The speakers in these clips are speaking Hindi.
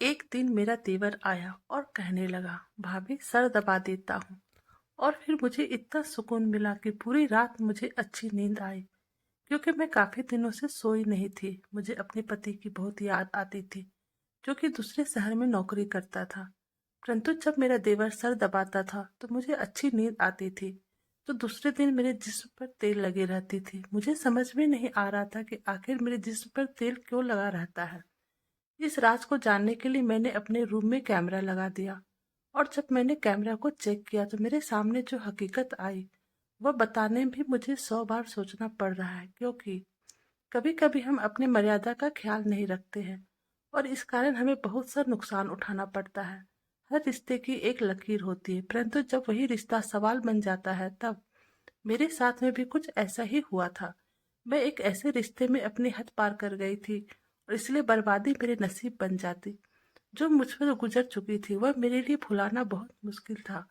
एक दिन मेरा देवर आया और कहने लगा, भाभी सर दबा देता हूँ। और फिर मुझे इतना सुकून मिला कि पूरी रात मुझे अच्छी नींद आई, क्योंकि मैं काफी दिनों से सोई नहीं थी। मुझे अपने पति की बहुत याद आती थी, जो कि दूसरे शहर में नौकरी करता था। परंतु जब मेरा देवर सर दबाता था तो मुझे अच्छी नींद आती थी। तो दूसरे दिन मेरे जिस्म पर तेल लगी रहती थी। मुझे समझ में नहीं आ रहा था कि आखिर मेरे जिस्म पर तेल क्यों लगा रहता है। इस राज को जानने के लिए मैंने अपने रूम में कैमरा लगा दिया। और जब मैंने कैमरा को चेक किया तो मेरे सामने जो हकीकत आई वह बताने में भी मुझे 100 बार सोचना पड़ रहा है, क्योंकि कभी कभी हम अपनी मर्यादा का ख्याल नहीं रखते हैं और इस कारण हमें बहुत सा नुकसान उठाना पड़ता है। हर रिश्ते की एक लकीर होती है, परंतु जब वही रिश्ता सवाल बन जाता है तब मेरे साथ में भी कुछ ऐसा ही हुआ था। मैं एक ऐसे रिश्ते में अपनी हद पार कर गई थी और इसलिए बर्बादी मेरे नसीब बन जाती। जो मुझ पर गुजर चुकी थी वह मेरे लिए भुलाना बहुत मुश्किल था।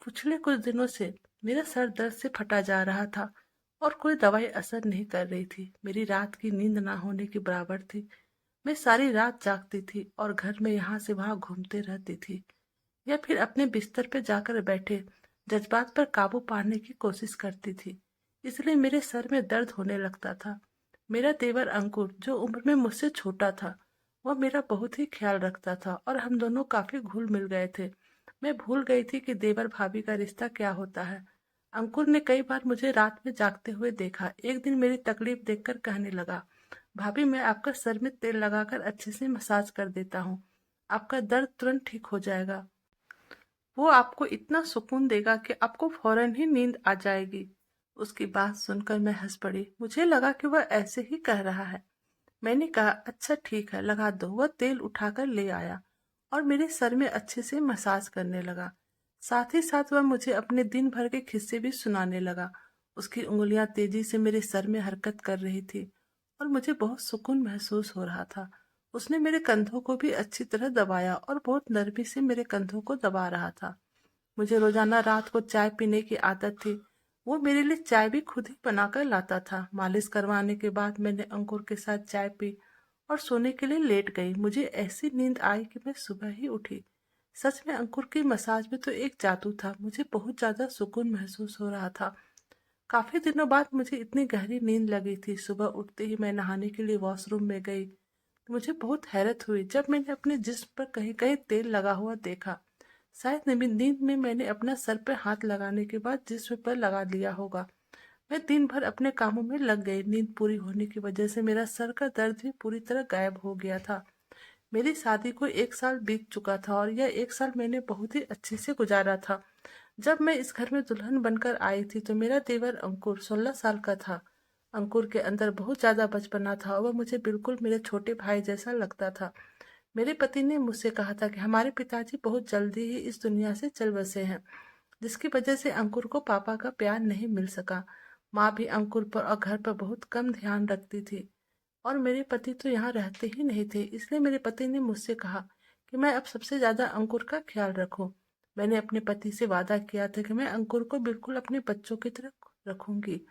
पिछले कुछ दिनों से मेरा सर दर्द से फटा जा रहा था और कोई दवाई असर नहीं कर रही थी। मेरी रात की नींद ना होने के बराबर थी। मैं सारी रात जागती थी और घर में यहाँ से वहां घूमते रहती थी, या फिर अपने बिस्तर पर जाकर बैठे जज्बात पर काबू पाने की कोशिश करती थी। इसलिए मेरे सर में दर्द होने लगता था। मेरा देवर अंकुर, जो उम्र में मुझसे छोटा था, वह मेरा बहुत ही ख्याल रखता था और हम दोनों काफी घुल मिल गए थे। मैं भूल गई थी कि देवर भाभी का रिश्ता क्या होता है। अंकुर ने कई बार मुझे रात में जागते हुए देखा। एक दिन मेरी तकलीफ देखकर कहने लगा, भाभी मैं आपका सर में तेल लगाकर अच्छे से मसाज कर देता हूँ, आपका दर्द तुरंत ठीक हो जाएगा। वो आपको इतना सुकून देगा कि आपको फौरन ही नींद आ जाएगी। उसकी बात सुनकर मैं हंस पड़ी। मुझे लगा कि वह ऐसे ही कह रहा है। मैंने कहा, अच्छा ठीक है, लगा दो। वह तेल उठाकर ले आया और मेरे सर में अच्छे से मसाज करने लगा। साथ ही साथ वह मुझे अपने दिन भर के किस्से भी सुनाने लगा। उसकी उंगलियां तेजी से मेरे सर में हरकत कर रही थी और मुझे बहुत सुकून महसूस हो रहा था। उसने मेरे कंधों को भी अच्छी तरह दबाया और बहुत नरमी से मेरे कंधों को दबा रहा था। मुझे रोजाना रात को चाय पीने की आदत थी। वो मेरे लिए चाय भी खुद ही बनाकर लाता था। मालिश करवाने के बाद मैंने अंकुर के साथ चाय पी और सोने के लिए लेट गई। मुझे ऐसी नींद आई कि मैं सुबह ही उठी। सच में अंकुर की मसाज में तो एक जादू था। मुझे बहुत ज्यादा सुकून महसूस हो रहा था। काफी दिनों बाद मुझे इतनी गहरी नींद लगी थी। सुबह उठते ही मैं नहाने के लिए वॉशरूम में गई तो मुझे बहुत हैरत हुई जब मैंने अपने जिस्म पर कहीं कहीं तेल लगा हुआ देखा। शायद नींद में मैंने अपना सर पर हाथ लगाने के बाद जिस्म पर लगा लिया होगा। मैं दिन भर अपने कामों में लग गई। नींद पूरी होने की वजह से मेरा सर का दर्द भी पूरी तरह गायब हो गया था। मेरी शादी को 1 साल बीत चुका था और यह 1 साल मैंने बहुत ही अच्छे से गुजारा था। जब मैं इस घर में दुल्हन बनकर आई थी तो मेरा देवर अंकुर 16 साल का था। अंकुर के अंदर बहुत ज्यादा बचपना था और वह मुझे बिल्कुल मेरे छोटे भाई जैसा लगता था। मेरे पति ने मुझसे कहा था कि हमारे पिताजी बहुत जल्दी ही इस दुनिया से चल बसे हैं, जिसकी वजह से अंकुर को पापा का प्यार नहीं मिल सका। माँ भी अंकुर पर और घर पर बहुत कम ध्यान रखती थी और मेरे पति तो यहाँ रहते ही नहीं थे। इसलिए मेरे पति ने मुझसे कहा कि मैं अब सबसे ज्यादा अंकुर का ख्याल रखूं। मैंने अपने पति से वादा किया था कि मैं अंकुर को बिल्कुल अपने बच्चों की तरह रखूंगी।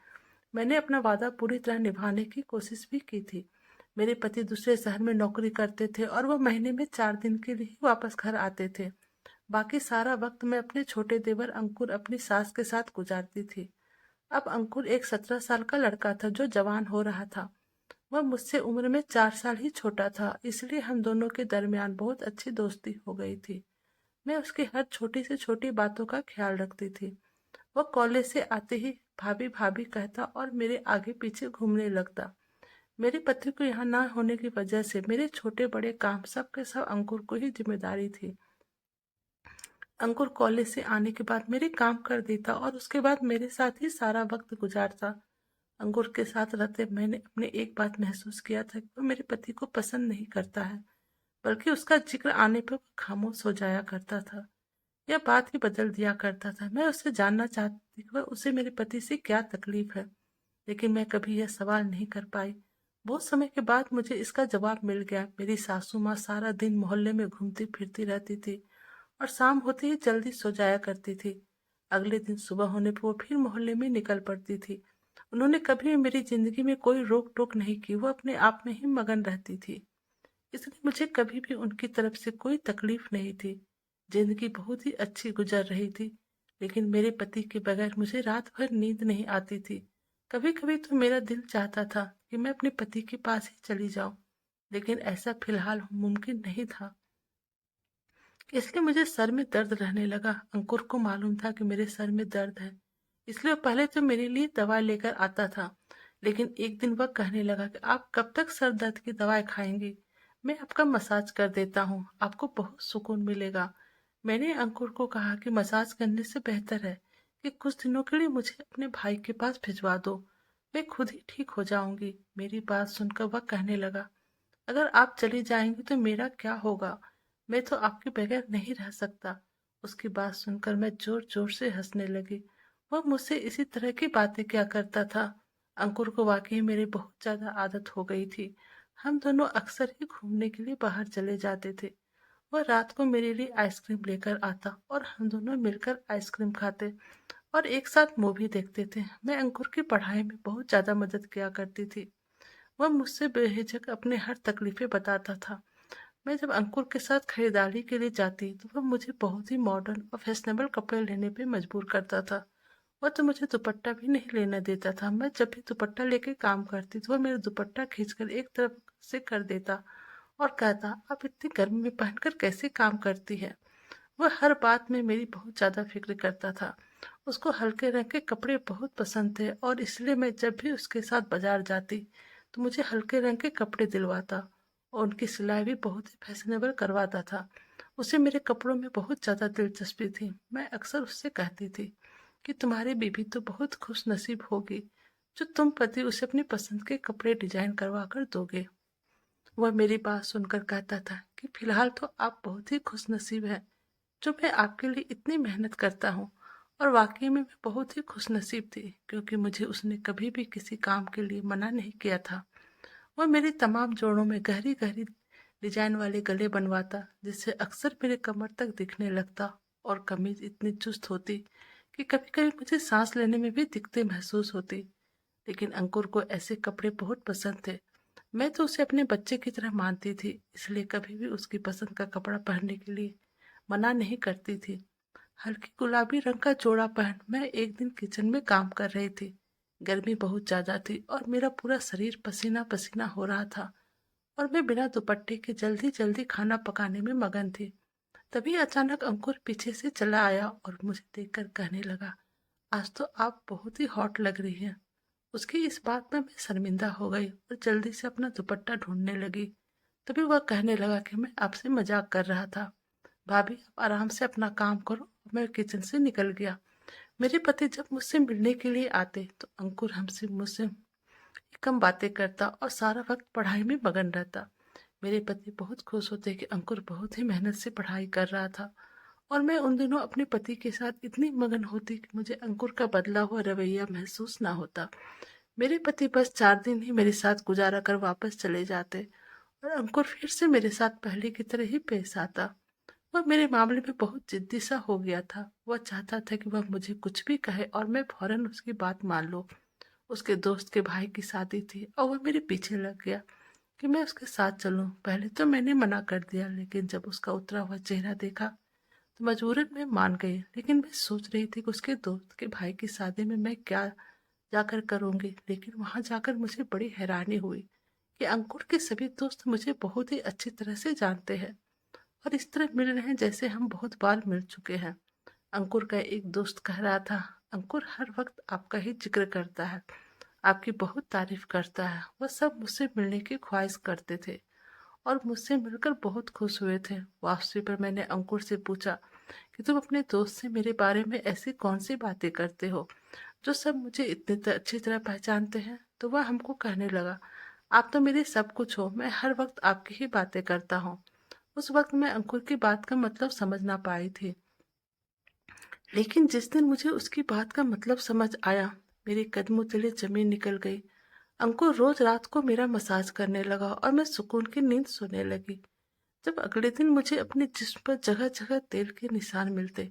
मैंने अपना वादा पूरी तरह निभाने की कोशिश भी की थी। मेरे पति दूसरे शहर में नौकरी करते थे और वह महीने में 4 दिन के लिए ही वापस घर आते थे। बाकी सारा वक्त मैं अपने छोटे देवर अंकुर अपनी सास के साथ गुजारती थी। अब अंकुर एक 17 साल का लड़का था जो जवान हो रहा था। वह मुझसे उम्र में 4 साल ही छोटा था, इसलिए हम दोनों के दरमियान बहुत अच्छी दोस्ती हो गई थी। मैं उसकी हर छोटी से छोटी बातों का ख्याल रखती थी। वह कॉलेज से आते ही भाभी भाभी कहता और मेरे आगे पीछे घूमने लगता। मेरे पति को यहाँ ना होने की वजह से मेरे छोटे बड़े काम सब के सब अंकुर को ही जिम्मेदारी थी। अंकुर कॉलेज से आने के बाद मेरे काम कर देता और उसके बाद मेरे साथ ही सारा वक्त गुजारता। अंकुर के साथ रहते मैंने अपने एक बात महसूस किया था कि वो मेरे पति को पसंद नहीं करता है, बल्कि उसका जिक्र आने पर वो खामोश हो जाया करता था। यह बात ही बदल दिया करता था। मैं उससे जानना चाहती थी कि वह उसे मेरे पति से क्या तकलीफ है, लेकिन मैं कभी यह सवाल नहीं कर पाई। बहुत समय के बाद मुझे इसका जवाब मिल गया। मेरी सासू माँ सारा दिन मोहल्ले में घूमती फिरती रहती थी और शाम होते ही जल्दी सो जाया करती थी। अगले दिन सुबह होने पर वो फिर मोहल्ले में निकल पड़ती थी। उन्होंने कभी भी मेरी जिंदगी में कोई रोक टोक नहीं की। वो अपने आप में ही मगन रहती थी। इसलिए मुझे कभी भी उनकी तरफ से कोई तकलीफ नहीं थी। जिंदगी बहुत ही अच्छी गुजर रही थी। लेकिन मेरे पति के बगैर मुझे रात भर नींद नहीं आती थी। कभी कभी तो मेरा दिल चाहता था कि मैं अपने पति के पास ही चली जाऊं, लेकिन ऐसा फिलहाल मुमकिन नहीं था। इसलिए मुझे सर में दर्द रहने लगा। अंकुर को मालूम था कि मेरे सर में दर्द है, इसलिए वो पहले तो मेरे लिए दवा लेकर आता था। लेकिन एक दिन वह कहने लगा कि आप कब तक सर दर्द की दवाई खाएंगी? मैं आपका मसाज कर देता हूँ, आपको बहुत सुकून मिलेगा। मैंने अंकुर को कहा कि मसाज करने से बेहतर है कि कुछ दिनों के लिए मुझे अपने भाई के पास भिजवा दो, मैं खुद ही ठीक हो जाऊंगी। मेरी बात सुनकर वह कहने लगा, अगर आप चली जाएंगी तो मेरा क्या होगा? मैं तो आपके बगैर नहीं रह सकता। उसकी बात सुनकर मैं जोर जोर से हंसने लगी। वह मुझसे इसी तरह की बातें क्या करता था। अंकुर को वाकई मेरी बहुत ज्यादा आदत हो गई थी। हम दोनों अक्सर ही घूमने के लिए बाहर चले जाते थे। वह रात को मेरे लिए आइसक्रीम लेकर आता और हम दोनों मिलकर आइसक्रीम खाते और एक साथ मूवी देखते थे। मैं अंकुर की पढ़ाई में बहुत ज्यादा मदद किया करती थी। वह मुझसे बेहिचक अपने हर तकलीफें बताता था। मैं जब अंकुर के साथ खरीदारी के लिए जाती तो वह मुझे बहुत ही मॉडर्न और फैशनेबल कपड़े लेने पे मजबूर करता था। वह तो मुझे दुपट्टा भी नहीं लेने देता था। मैं जब भी दुपट्टा लेके काम करती तो वह मेरा दुपट्टा खींचकर एक तरफ से कर देता और कहता, आप इतनी गर्मी में पहनकर कैसे काम करती है? वह हर बात में मेरी बहुत ज्यादा फिक्र करता था। उसको हल्के रंग के कपड़े बहुत पसंद थे और इसलिए मैं जब भी उसके साथ बाजार जाती तो मुझे हल्के रंग के कपड़े दिलवाता और उनकी सिलाई भी बहुत ही फैशनेबल करवाता था। उसे मेरे कपड़ों में बहुत ज्यादा दिलचस्पी थी। मैं अक्सर उससे कहती थी कि तुम्हारी बीवी तो बहुत खुश नसीब होगी जो तुम पति उसे अपनी पसंद के कपड़े डिजाइन करवा कर दोगे। वह मेरी बात सुनकर कहता था कि फिलहाल तो आप बहुत ही खुश नसीब हैं जो मैं आपके लिए इतनी मेहनत करता हूँ। और वाकई में मैं बहुत ही खुश नसीब थी, क्योंकि मुझे उसने कभी भी किसी काम के लिए मना नहीं किया था। वह मेरी तमाम जोड़ों में गहरी गहरी डिजाइन वाले गले बनवाता, जिससे अक्सर मेरे कमर तक दिखने लगता और कमीज इतनी चुस्त होती कि कभी कभी मुझे सांस लेने में भी दिक्कतें महसूस होती। लेकिन अंकुर को ऐसे कपड़े बहुत पसंद थे। मैं तो उसे अपने बच्चे की तरह मानती थी, इसलिए कभी भी उसकी पसंद का कपड़ा पहनने के लिए मना नहीं करती थी। हल्की गुलाबी रंग का जोड़ा पहन मैं एक दिन किचन में काम कर रही थी। गर्मी बहुत ज्यादा थी और मेरा पूरा शरीर पसीना पसीना हो रहा था और मैं बिना दुपट्टे के जल्दी जल्दी खाना पकाने में मगन थी। तभी अचानक अंकुर पीछे से चला आया और मुझे देखकर कहने लगा, आज तो आप बहुत ही हॉट लग रही हैं। उसकी इस बात में मैं शर्मिंदा हो गई और जल्दी से अपना दुपट्टा ढूंढने लगी। तभी वह कहने लगा कि मैं आपसे मजाक कर रहा था। भाभी, आप आराम से अपना काम करो। मैं किचन से निकल गया। मेरे पति जब मुझसे मिलने के लिए आते तो अंकुर हमसे मुझसे कम बातें करता और सारा वक्त पढ़ाई में मगन रहता। मेरे पति बहुत खुश होते कि अंकुर बहुत ही मेहनत से पढ़ाई कर रहा था और मैं उन दिनों अपने पति के साथ इतनी मगन होती कि मुझे अंकुर का बदला हुआ रवैया महसूस ना होता। मेरे पति बस 4 दिन ही मेरे साथ गुजारा कर वापस चले जाते और अंकुर फिर से मेरे साथ पहले की तरह ही पेश आता। वह मेरे मामले में बहुत जिद्दी सा हो गया था। वह चाहता था कि वह मुझे कुछ भी कहे और मैं फौरन उसकी बात मान लूं। उसके दोस्त के भाई की शादी थी और वह मेरे पीछे लग गया कि मैं उसके साथ चलूं। पहले तो मैंने मना कर दिया, लेकिन जब उसका उतरा हुआ चेहरा देखा तो मजबूरन मैं मान गई। लेकिन मैं सोच रही थी कि उसके दोस्त के भाई की शादी में मैं क्या जाकर करूंगी। लेकिन वहां जाकर मुझे बड़ी हैरानी हुई कि अंकुर के सभी दोस्त मुझे बहुत ही अच्छी तरह से जानते हैं और इस तरह मिल रहे हैं जैसे हम बहुत बार मिल चुके हैं। अंकुर का एक दोस्त कह रहा था, अंकुर हर वक्त आपका ही जिक्र करता है, आपकी बहुत तारीफ करता है। वह सब मुझसे मिलने की ख्वाहिश करते थे और मुझसे मिलकर बहुत खुश हुए थे। वापसी पर मैंने अंकुर से पूछा कि तुम अपने दोस्त से मेरे बारे में ऐसी कौन सी बातें करते हो जो सब मुझे इतनी अच्छी तरह पहचानते हैं? तो वह हमको कहने लगा, आप तो मेरे सब कुछ हो, मैं हर वक्त आपकी ही बातें करता हूँ। उस वक्त मैं अंकुर की बात का मतलब समझ ना पाई थी, लेकिन जिस दिन मुझे उसकी बात का मतलब समझ आया, मेरे कदमों तले जमीन निकल गई। अंकुर रोज रात को मेरा मसाज करने लगा और मैं सुकून की नींद सोने लगी। जब अगले दिन मुझे अपने जिस्म पर जगह जगह तेल के निशान मिलते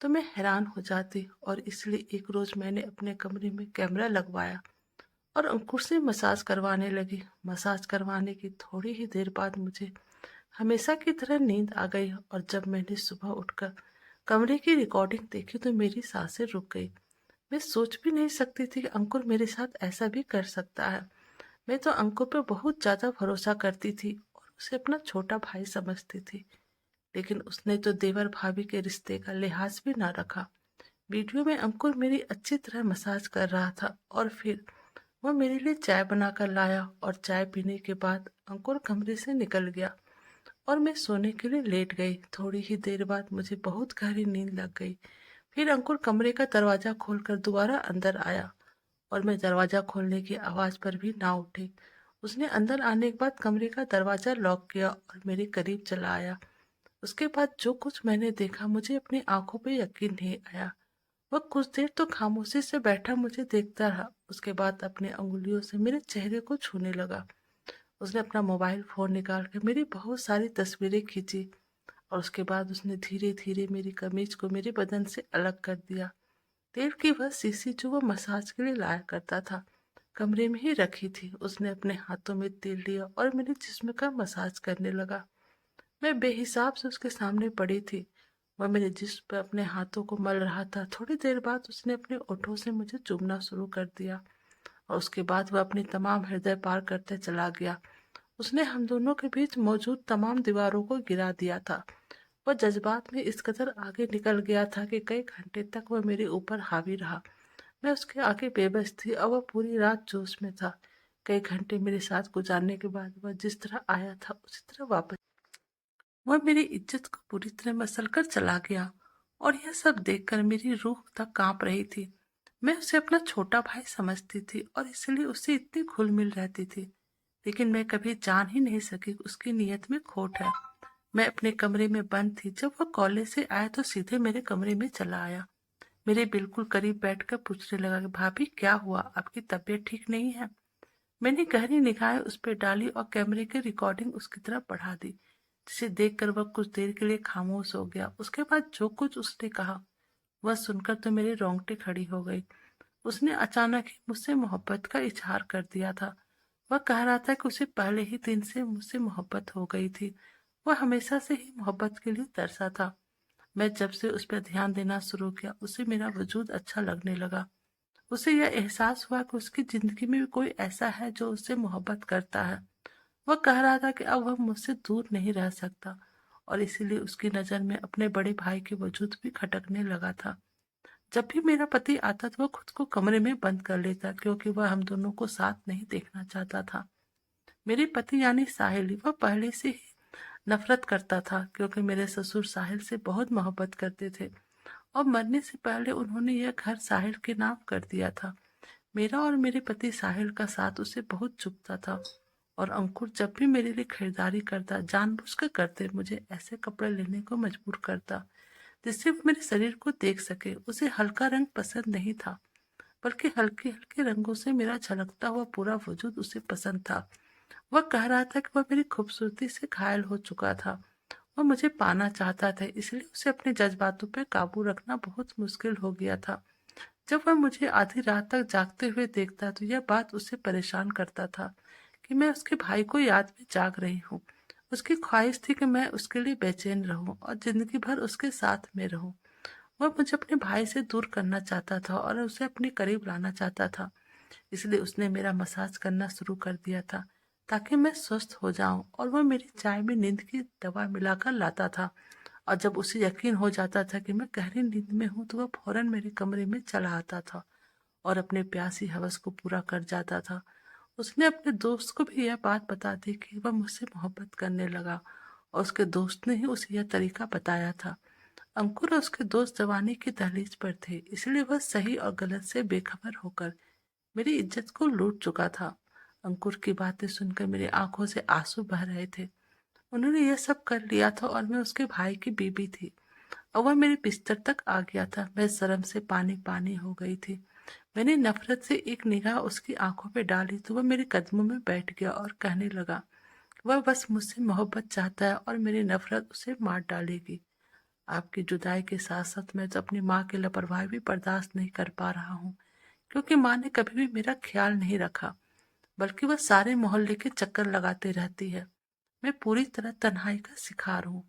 तो मैं हैरान हो जाती और इसलिए एक रोज मैंने अपने कमरे में कैमरा लगवाया और अंकुर से मसाज करवाने लगी। मसाज करवाने की थोड़ी ही देर बाद मुझे हमेशा की तरह नींद आ गई और जब मैंने सुबह उठकर कमरे की रिकॉर्डिंग देखी तो मेरी सांसें रुक गई। मैं सोच भी नहीं सकती थी कि अंकुर मेरे साथ ऐसा भी कर सकता है। मैं तो अंकुर पर बहुत ज्यादा भरोसा करती थी और उसे अपना छोटा भाई समझती थी, लेकिन उसने तो देवर भाभी के रिश्ते का लिहाज भी ना रखा। वीडियो में अंकुर मेरी अच्छी तरह मसाज कर रहा था और फिर वह मेरे लिए चाय बनाकर लाया और चाय पीने के बाद अंकुर कमरे से निकल गया और मैं सोने के लिए लेट गई। थोड़ी ही देर बाद मुझे बहुत गहरी नींद लग गई। फिर अंकुर कमरे का दरवाजा खोलकर दोबारा अंदर आया और मैं दरवाजा खोलने की आवाज पर भी ना उठी। उसने अंदर आने के बाद कमरे का दरवाजा लॉक किया और मेरे करीब चला आया। उसके बाद जो कुछ मैंने देखा मुझे अपनी आंखों पे यकीन नहीं आया। वह कुछ देर तो खामोशी से बैठा मुझे देखता रहा, उसके बाद अपनी अंगुलियों से मेरे चेहरे को छूने लगा। उसने अपना मोबाइल फोन निकाल कर मेरी बहुत सारी तस्वीरें खींची और उसके बाद उसने धीरे धीरे मेरी कमीज को मेरे बदन से अलग कर दिया। तेल की वह शीशी जो वह मसाज के लिए लाया करता था कमरे में ही रखी थी। उसने अपने हाथों में तेल लिया और मेरे जिस्म का मसाज करने लगा। मैं बेहिसाब से उसके सामने पड़ी थी। वह मेरे जिस्म पर अपने हाथों को मल रहा था। थोड़ी देर बाद उसने अपने ओठों से मुझे चूमना शुरू कर दिया और उसके बाद वह अपनी तमाम हृदय पार करते चला गया। उसने हम दोनों के बीच मौजूद तमाम दीवारों को गिरा दिया था। वह जज्बात में इस कदर आगे निकल गया था कि कई घंटे तक वह मेरे ऊपर हावी रहा। मैं उसके आगे बेबस थी और वह पूरी रात जोश में था। कई घंटे मेरे साथ गुजारने के बाद वह जिस तरह आया था उसी तरह वापस वह मेरी इज्जत को पूरी तरह मसल कर चला गया और यह सब देखकर मेरी रूह तक कांप रही थी। मैं उसे अपना छोटा भाई समझती थी और इसलिए उससे इतनी घुल मिल रहती थी, लेकिन मैं कभी जान ही नहीं सकी कि उसकी नीयत में खोट है। मैं अपने कमरे में बंद थी। जब वह कॉलेज से आया तो सीधे मेरे कमरे में चला आया। मेरे बिल्कुल करीब बैठकर पूछने लगा कि भाभी क्या हुआ, आपकी तबीयत ठीक नहीं है। मैंने गहरी निगाहें उस पर डाली और कैमरे की रिकॉर्डिंग उसकी तरफ बढ़ा दी, जिसे देखकर वह कुछ देर के लिए खामोश हो गया। उसके बाद जो कुछ उसने कहा वह सुनकर तो मेरे रोंगटे खड़ी हो गई। उसने अचानक ही मुझसे मोहब्बत का इजहार कर दिया था। वह कह रहा था कि उसे पहले ही दिन से मुझसे मोहब्बत हो गई थी। वह हमेशा से ही मोहब्बत के लिए तरसा था। मैं जब से उस पर ध्यान देना शुरू किया उसे मेरा वजूद अच्छा लगने लगा। उसे यह एहसास हुआ कि उसकी जिंदगी में भी कोई ऐसा है जो उससे मोहब्बत करता है। वह कह रहा था कि अब वह मुझसे दूर नहीं रह सकता और इसीलिए उसकी नज़र में अपने बड़े भाई के वजूद भी खटकने लगा था। जब भी मेरा पति आता तो वह खुद को कमरे में बंद कर लेता क्योंकि वह हम दोनों को साथ नहीं देखना चाहता था। मेरे पति यानी साहिल, वह पहले से ही नफरत करता था क्योंकि मेरे ससुर साहिल से बहुत मोहब्बत करते थे और मरने से पहले उन्होंने यह घर साहिल के नाम कर दिया था। मेरा और मेरे पति साहिल का साथ उसे बहुत चुभता था और अंकुर जब भी मेरे लिए खरीदारी करता जानबूझकर करते मुझे ऐसे कपड़े लेने को मजबूर करता जिससे वो मेरे शरीर को देख सके। उसे हल्का रंग पसंद नहीं था, बल्कि हल्के हल्के रंगों से मेरा झलकता हुआ पूरा वजूद उसे पसंद था। वह कह रहा था कि वह मेरी खूबसूरती से घायल हो चुका था। वह मुझे पाना चाहता था, इसलिए उसे अपने जज्बातों पर काबू रखना बहुत मुश्किल हो गया था। जब वह मुझे आधी रात तक जागते हुए देखता तो यह बात उसे परेशान करता था कि मैं उसके भाई को याद में जाग रही हूँ। उसकी ख्वाहिश थी कि मैं उसके लिए बेचैन रहूं और जिंदगी भर उसके साथ में रहूं। वह मुझे अपने भाई से दूर करना चाहता था और उसे अपने करीब लाना चाहता था। इसलिए उसने मेरा मसाज करना शुरू कर दिया था ताकि मैं स्वस्थ हो जाऊं और वह मेरी चाय में नींद की दवा मिलाकर लाता था। और जब उसे यकीन हो जाता था कि मैं गहरी नींद में हूं तो वह फौरन मेरे कमरे में चला आता था और अपने प्यासी हवस को पूरा कर जाता था। उसने अपने दोस्त को भी यह बात बता दी कि वह मुझसे मोहब्बत करने लगा और उसके दोस्त ने ही उसे यह तरीका बताया था। अंकुर और उसके दोस्त जवानी की दहलीज पर थे, इसलिए वह सही और गलत से बेखबर होकर मेरी इज्जत को लूट चुका था। अंकुर की बातें सुनकर मेरी आंखों से आंसू बह रहे थे। उन्होंने यह सब कर लिया था और मैं उसके भाई की बीबी थी और वह मेरे बिस्तर तक आ गया था। मैं शर्म से पानी पानी हो गई थी। मैंने नफरत से एक निगाह उसकी आंखों पे डाली तो वह मेरे कदमों में बैठ गया और कहने लगा वह बस मुझसे मोहब्बत चाहता है और मेरी नफरत उसे मार डालेगी। आपकी जुदाई के साथ साथ मैं तो अपनी माँ की लापरवाही भी बर्दाश्त नहीं कर पा रहा हूँ क्योंकि माँ ने कभी भी मेरा ख्याल नहीं रखा, बल्कि वह सारे मोहल्ले के चक्कर लगाते रहती है। मैं पूरी तरह तन्हाई का शिकार हूँ।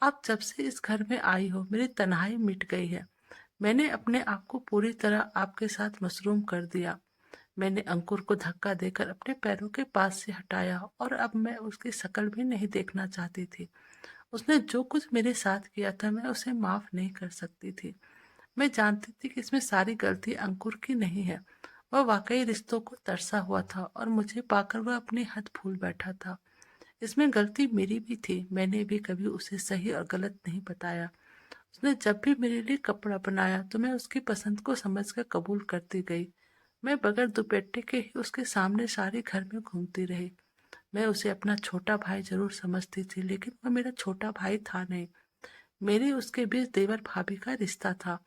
अब जब से इस घर में आई हो, मेरी तन्हाई मिट गई है। मैंने अपने आप को पूरी तरह आपके साथ मसरूम कर दिया। मैंने अंकुर को धक्का देकर अपने पैरों के पास से हटाया और अब मैं उसकी शक्ल भी नहीं देखना चाहती थी। उसने जो कुछ मेरे साथ किया था, मैं उसे माफ नहीं कर सकती थी। मैं जानती थी कि इसमें सारी गलती अंकुर की नहीं है। वह वाकई रिश्तों को तरसा हुआ था और मुझे पाकर वह अपनी हद भूल बैठा था। इसमें गलती मेरी भी थी। मैंने भी कभी उसे सही और गलत नहीं बताया। उसने जब भी मेरे लिए कपड़ा बनाया तो मैं उसकी पसंद को समझकर कबूल करती गई। मैं बगैर दुपट्टे के ही उसके सामने सारी घर में घूमती रही। मैं उसे अपना छोटा भाई जरूर समझती थी, लेकिन वह मेरा छोटा भाई था नहीं। मेरे उसके बीच देवर भाभी का रिश्ता था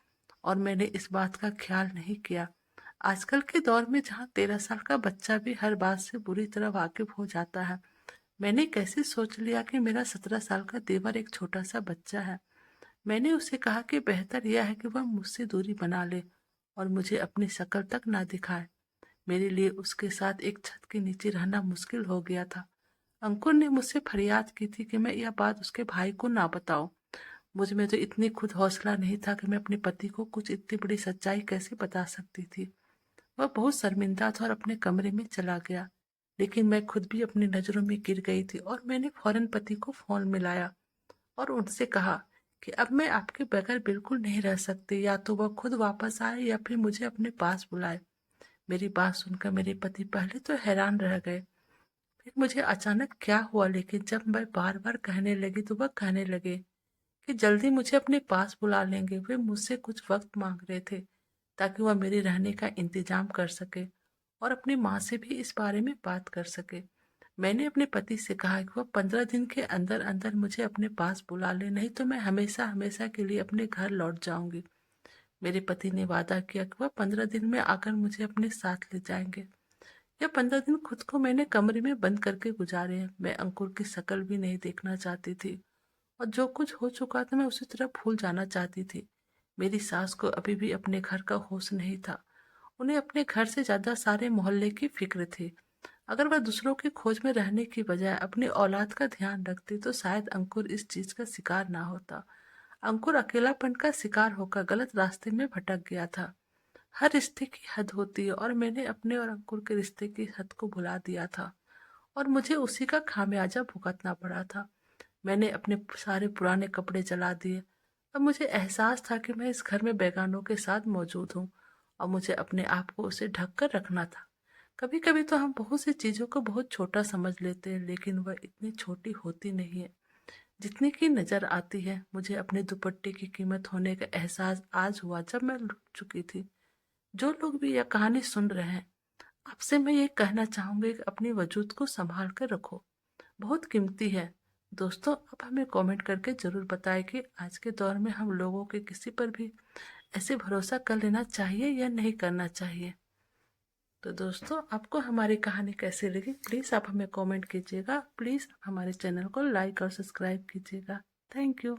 और मैंने इस बात का ख्याल नहीं किया। आजकल के दौर में जहाँ 13 साल का बच्चा भी हर बात से बुरी तरह वाकिफ हो जाता है, मैंने कैसे सोच लिया कि मेरा 17 साल का देवर एक छोटा सा बच्चा है। मैंने उसे कहा कि बेहतर यह है कि वह मुझसे दूरी बना ले और मुझे अपनी शक्ल तक ना दिखाए। मेरे लिए उसके साथ एक छत के नीचे रहना मुश्किल हो गया था। अंकुर ने मुझसे फरियाद की थी कि मैं यह बात उसके भाई को ना बताऊं। मुझ में तो इतनी खुद हौसला नहीं था कि मैं अपने पति को कुछ इतनी बड़ी सच्चाई कैसे बता सकती थी। वह बहुत शर्मिंदा था और अपने कमरे में चला गया। लेकिन मैं खुद भी अपनी नजरों में गिर गई थी और मैंने फौरन पति को फोन मिलाया और उनसे कहा कि अब मैं आपके बगैर बिल्कुल नहीं रह सकती। या तो वह खुद वापस आए या फिर मुझे अपने पास बुलाए। मेरी बात सुनकर मेरे पति पहले तो हैरान रह गए। फिर मुझे अचानक क्या हुआ, लेकिन जब मैं बार बार कहने लगी तो वह कहने लगे कि जल्दी मुझे अपने पास बुला लेंगे। वे मुझसे कुछ वक्त मांग रहे थे ताकि वह मेरे रहने का इंतजाम कर सके और अपनी माँ से भी इस बारे में बात कर सके। मैंने अपने पति से कहा कि वह 15 दिन के अंदर अंदर मुझे अपने पास बुला ले, नहीं तो मैं हमेशा हमेशा के लिए अपने घर लौट जाऊंगी। मेरे पति ने वादा किया कि वह 15 दिन में आकर मुझे अपने साथ ले जाएंगे। यह 15 दिन खुद को मैंने कमरे में बंद करके गुजारे हैं। मैं अंकुर की शक्ल भी नहीं देखना चाहती थी और जो कुछ हो चुका था मैं उसी तरह भूल जाना चाहती थी। मेरी सास को अभी भी अपने घर का होश नहीं था। उन्हें अपने घर से ज्यादा सारे मोहल्ले की फिक्र थी। अगर वह दूसरों की खोज में रहने की बजाय अपनी औलाद का ध्यान रखती तो शायद अंकुर इस चीज का शिकार ना होता। अंकुर अकेलापन का शिकार होकर गलत रास्ते में भटक गया था। हर रिश्ते की हद होती है और मैंने अपने और अंकुर के रिश्ते की हद को भुला दिया था और मुझे उसी का खामियाजा भुगतना पड़ा था। मैंने अपने सारे पुराने कपड़े जला दिए। अब मुझे एहसास था कि मैं इस घर में बेगानों के साथ मौजूद हूँ और मुझे अपने आप को उसे ढक कर रखना था। कभी कभी तो हम बहुत सी चीजों को बहुत छोटा समझ लेते हैं, लेकिन वह इतनी छोटी होती नहीं है जितनी की नजर आती है। मुझे अपने दुपट्टे की कीमत होने का एहसास आज हुआ जब मैं लुट चुकी थी। जो लोग भी यह कहानी सुन रहे हैं, आपसे मैं ये कहना चाहूंगी कि अपने वजूद को संभाल कर रखो, बहुत कीमती है। दोस्तों, आप हमें कमेंट करके जरूर बताएं कि आज के दौर में हम लोगों के किसी पर भी ऐसे भरोसा कर लेना चाहिए या नहीं करना चाहिए। तो दोस्तों, आपको हमारी कहानी कैसी लगी प्लीज़ आप हमें कमेंट कीजिएगा। प्लीज़ हमारे चैनल को लाइक और सब्सक्राइब कीजिएगा। Thank you.